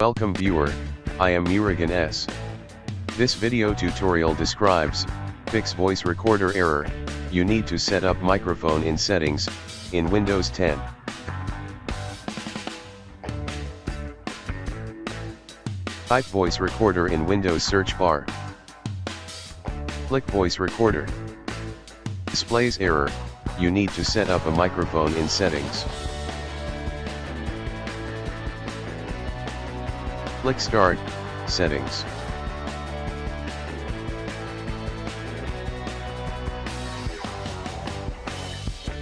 Welcome viewer, I am Murugan S. This video tutorial describes, fix voice recorder error. You need to set up microphone in settings, in Windows 10. Type voice recorder in Windows search bar. Click voice recorder. Displays error, you need to set up a microphone in settings. Click Start, Settings.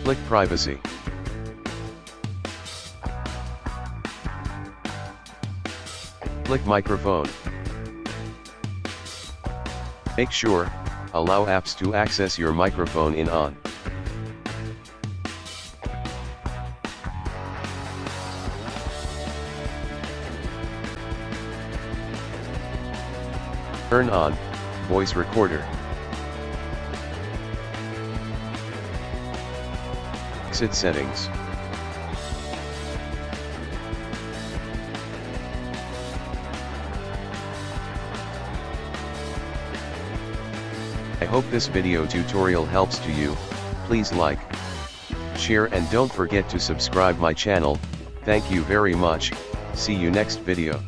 Click Privacy. Click Microphone. Make sure, allow apps to access your microphone in on. Turn on, voice recorder. Exit settings. I hope this video tutorial helps to you. Please like, share and don't forget to subscribe my channel. Thank you very much. See you next video.